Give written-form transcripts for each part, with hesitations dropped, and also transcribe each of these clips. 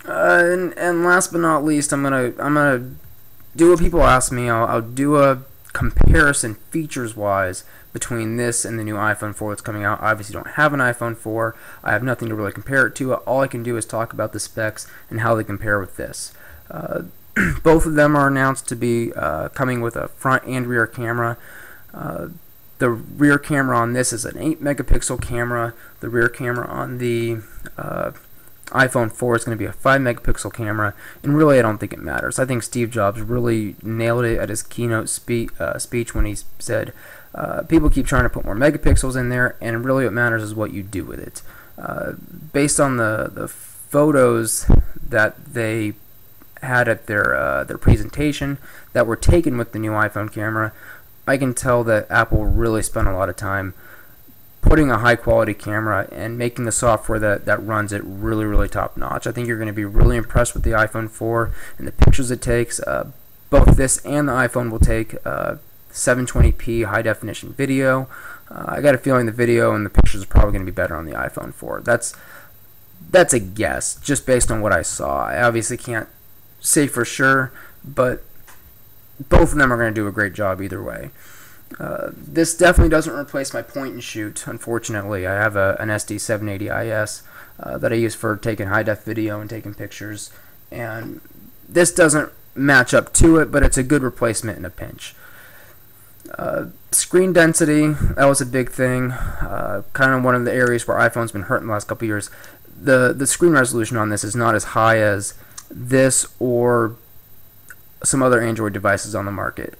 And last but not least, I'm gonna do what people ask me. I'll do a comparison features wise between this and the new iPhone 4 that's coming out. I obviously don't have an iPhone 4. I have nothing to really compare it to. All I can do is talk about the specs and how they compare with this. Both of them are announced to be coming with a front and rear camera. The rear camera on this is an 8 megapixel camera. The rear camera on the iPhone 4 is going to be a 5 megapixel camera, and really I don't think it matters. I think Steve Jobs really nailed it at his keynote speech when he said people keep trying to put more megapixels in there, and really what matters is what you do with it. Based on the photos that they had at their presentation that were taken with the new iPhone camera, I can tell that Apple really spent a lot of time putting a high quality camera and making the software that runs it really top notch. I think you're going to be really impressed with the iPhone 4 and the pictures it takes. Both this and the iPhone will take 720p high definition video. I got a feeling the video and the pictures are probably going to be better on the iPhone 4. That's a guess just based on what I saw. I obviously can't say for sure, but both of them are going to do a great job either way. This definitely doesn't replace my point and shoot, unfortunately. I have an SD780IS that I use for taking high-def video and taking pictures, and this doesn't match up to it, but it's a good replacement in a pinch. Screen density, that was a big thing, kind of one of the areas where iPhone's been hurt in the last couple years. The screen resolution on this is not as high as this or some other Android devices on the market.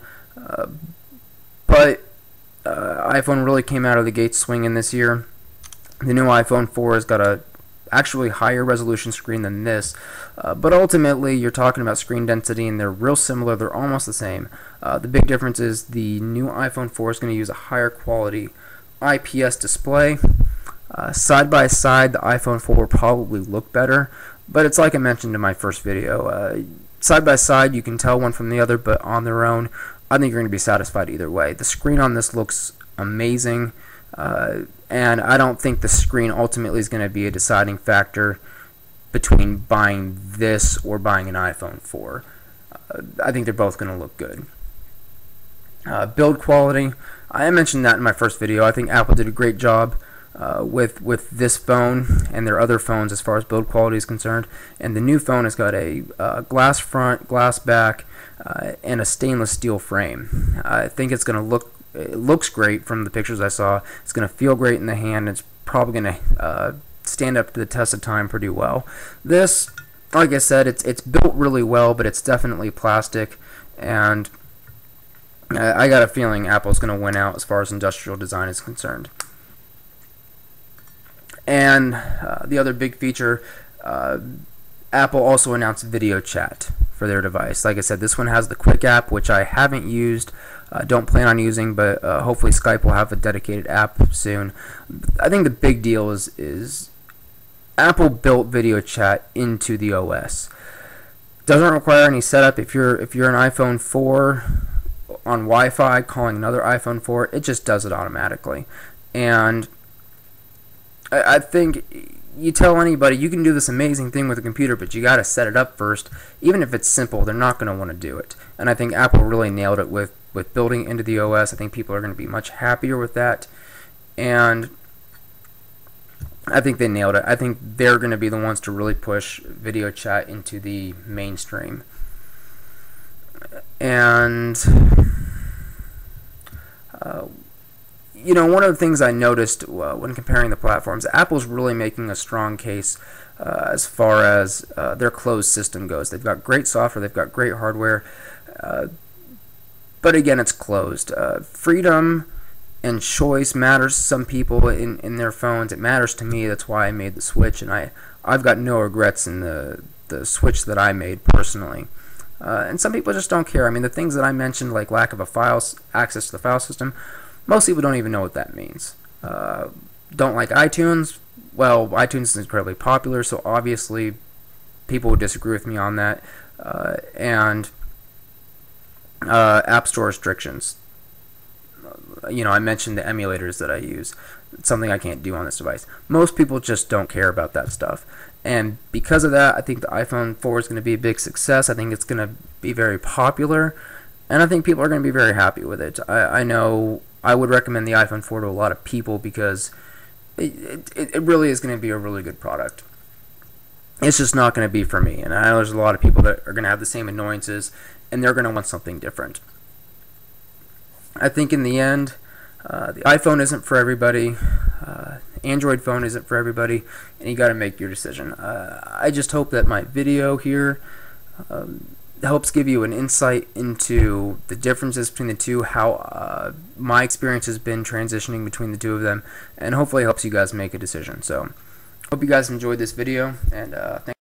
But iPhone really came out of the gate swinging this year. The new iPhone 4 has got a actually higher resolution screen than this, but ultimately you're talking about screen density and they're real similar. They're almost the same. The big difference is the new iPhone 4 is going to use a higher quality IPS display. Side by side, the iPhone 4 will probably look better, but it's like I mentioned in my first video. Side by side, you can tell one from the other, but on their own, I think you're going to be satisfied either way. The screen on this looks amazing, and I don't think the screen ultimately is going to be a deciding factor between buying this or buying an iPhone 4. I think they're both going to look good. Build quality, I mentioned that in my first video. I think Apple did a great job with this phone and their other phones as far as build quality is concerned. And the new phone has got a glass front, glass back, and a stainless steel frame. I think it's going to it looks great from the pictures I saw. It's going to feel great in the hand. It's probably going to stand up to the test of time pretty well. This, like I said, it's built really well, but it's definitely plastic, and I got a feeling Apple's going to win out as far as industrial design is concerned. And the other big feature, Apple also announced video chat for their device. Like I said, this one has the Quick app, which I haven't used, don't plan on using, but hopefully Skype will have a dedicated app soon. I think the big deal is Apple built video chat into the OS. Doesn't require any setup. If you're an iPhone 4 on Wi-Fi calling another iPhone 4, it just does it automatically. And I think you tell anybody you can do this amazing thing with a computer, but you got to set it up first. Even if it's simple, they're not going to want to do it. And I think Apple really nailed it with building into the OS. I think people are going to be much happier with that. And I think they nailed it. I think they're going to be the ones to really push video chat into the mainstream. And you know, one of the things I noticed when comparing the platforms, Apple's really making a strong case as far as their closed system goes. They've got great software, they've got great hardware, but again, it's closed. Freedom and choice matters to some people in their phones. It matters to me. That's why I made the switch, and I've got no regrets in the switch that I made personally. And some people just don't care. I mean, the things that I mentioned, like lack of access to the file system, most people don't even know what that means. Don't like iTunes? Well, iTunes is incredibly popular, so obviously people would disagree with me on that. And App Store restrictions. You know, I mentioned the emulators that I use. It's something I can't do on this device. Most people just don't care about that stuff. And because of that, I think the iPhone 4 is going to be a big success. I think it's going to be very popular, and I think people are going to be very happy with it. I know I would recommend the iPhone 4 to a lot of people because it really is going to be a really good product. It's just not going to be for me, and I know there's a lot of people that are going to have the same annoyances, and they're going to want something different. I think in the end, the iPhone isn't for everybody. Android phone isn't for everybody, and you got to make your decision. I just hope that my video here helps give you an insight into the differences between the two, how my experience has been transitioning between the two of them, and hopefully helps you guys make a decision. So, hope you guys enjoyed this video, and thank